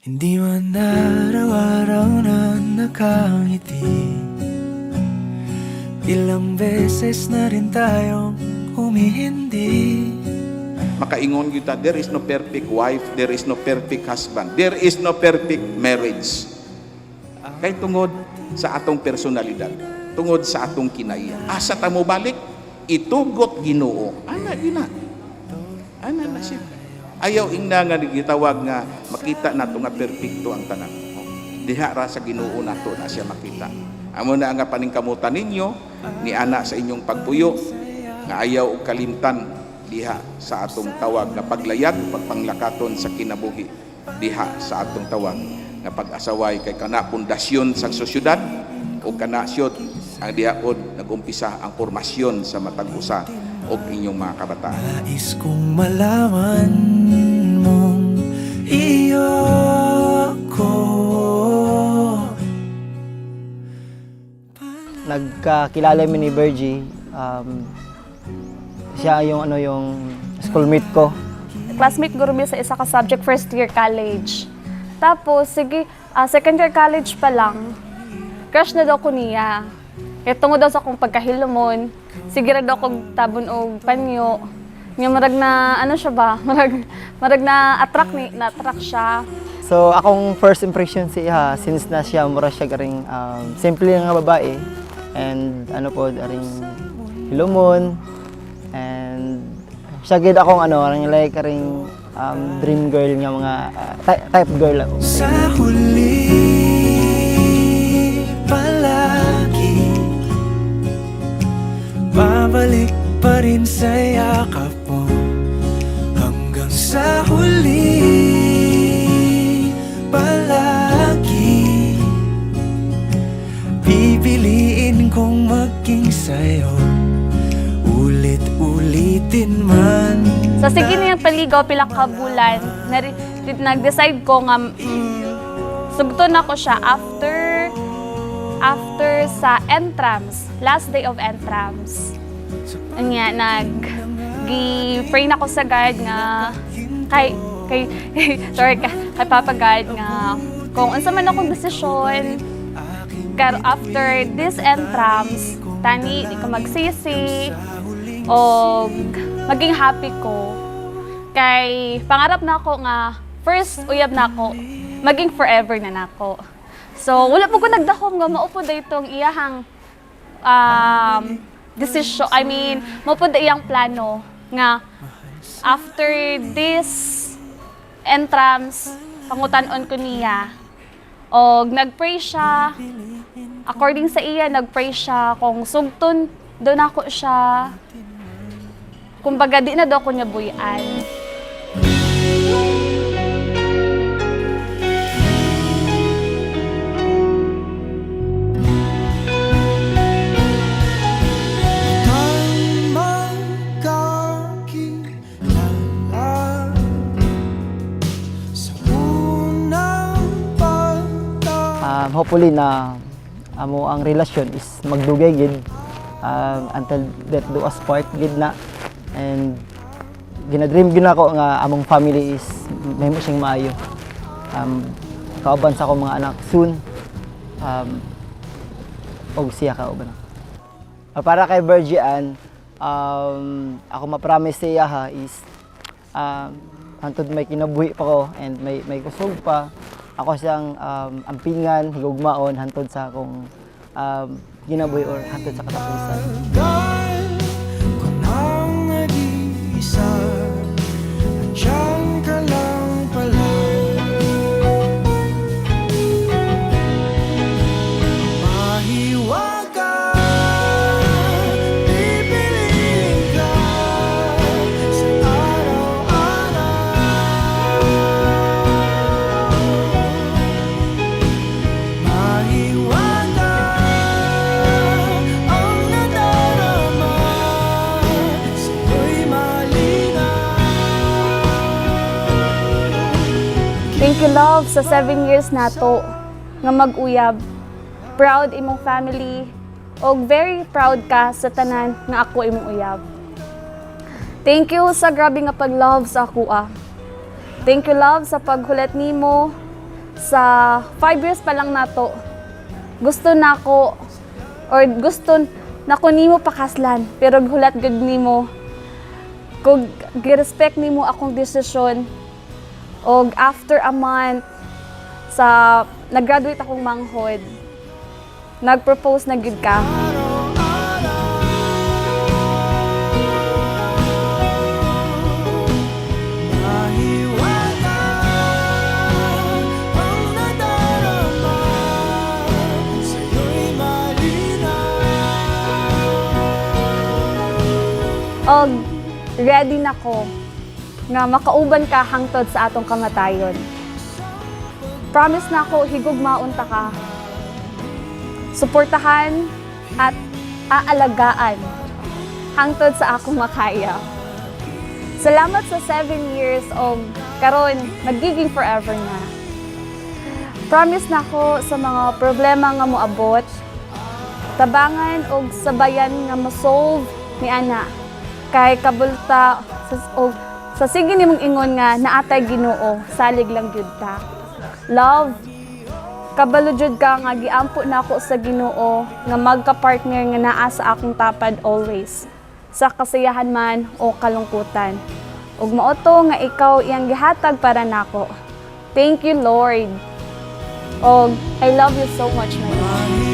Hindi man araw-araw na nakangiti, ilang beses na rin tayong humihindi. Makaingon kita, there is no perfect wife, there is no perfect husband, there is no perfect marriage. Kay tungod sa atong personalidad, tungod sa atong kinaiya. Asa ta mo balik, itugot Ginoo. Ana na siya. Ayaw ingna nga gitawag nga makita nato nga perpekto ang tanan. Diha ra sa Ginoo nato na siya makita. Amo na nga paningkamutan ninyo ni ana sa inyong pagpuyo nga ayaw og kalimtan diha sa atong tawag nga paglayag, pagpanglakaton sa kinabuhi, diha sa atong tawag nga pag-asaway kay kana pundasyon sa sosyudad o kana syud ang dihaon nagumpisa ang formasyon sa matag usa og inyong mga kabataan. Nais kong malaman mong iyo ko. Nagkakilala mi ni Virgie. Siya yung schoolmate ko. Classmate ko rin sa isa ka subject first year college. Tapos, sige, second year college pa lang, crush na daw ko niya. Kaya tungod daw sa akong pagkahilomon, sige ra daw kong tabon og panyo. Nga marag na, siya ba? Marag na na-attract siya. So, akong first impression siya, since na siya, mura siya garing simple nga babae. And aring hilomon. And siya gid akong karing dream girl nga mga type girl ako. Sa huli palagi babalik pa rin sa yakap mo, hanggang sa huli palagi pipiliin kong maging sa'yo, ulit-ulitin man. So sige na yung paligaw, pila ka bulan, nag-decide ko nga, sugto na ko siya after sa entrams, last day of entrams. Anya, nag-pray na ko sa God nga, kay Papa God nga, kung unsa man akong desisyon, kaya after this entrams, tani, di ko magsisi, o maging happy ko. Kay pangarap na ako nga, first uyab na ako, maging forever na nako. So, wala po ko nagdahom nga maupo da itong iyahang decision, maupo da iyang plano nga after this entrance, pangutanon ko niya. O nag-pray siya, according sa iya, nag-pray siya kung sugton doon ako siya. Kumbaga, di na daw ko niya buyan. Hopefully na ang relasyon is magdugay gid until death do us part gid na. And ginadream gid ako nga among family is mahimo siyang maayo. Kauban sa akong mga anak soon. Og siya kauban. Para kay Virgie Ann, ako ma-promise siya is hantod may kinabuhi pa ko and may kusog pa. Ako siyang ampingan, higugmaon, hantod sa akong ginabuhi or hantod sa katapusan. Thank you, love, sa 7 years nato nga mag-uyab. Proud imong family, og very proud ka sa tanan nga ako imong uyab. Thank you sa grabe nga pag-love sa ako. Thank you, love, sa paghulat nimo sa 5 years pa lang nato, gusto nako nimo pakaslan, pero hulat gud nimo kung gi-respect nimo akong desisyon. Og after a month sa nag-graduate akong manghod, nag-propose na gud ka. Og ready na ko nga makauban ka hangtod sa atong kamatayon. Promise na ko higugmaon ta ka. Suportahan at aalagaan hangtod sa akong makaya. Salamat sa 7 years og karon magiging forever na. Promise na ko sa mga problema nga moabot, tabangan og sabayan nga ma-solve ni ana. Kay kabulta sa sige nimong ingon nga naatay Ginoo, salig lang gyud ta. Love, kabalo jud ka nga giampo nako sa Ginoo nga magka-partner nga naa sa akong tapad always, sa kasiyahan man o kalungkutan. Ug mao to nga ikaw iyang gihatag para nako. Thank you, Lord. Og I love you so much, my Lord.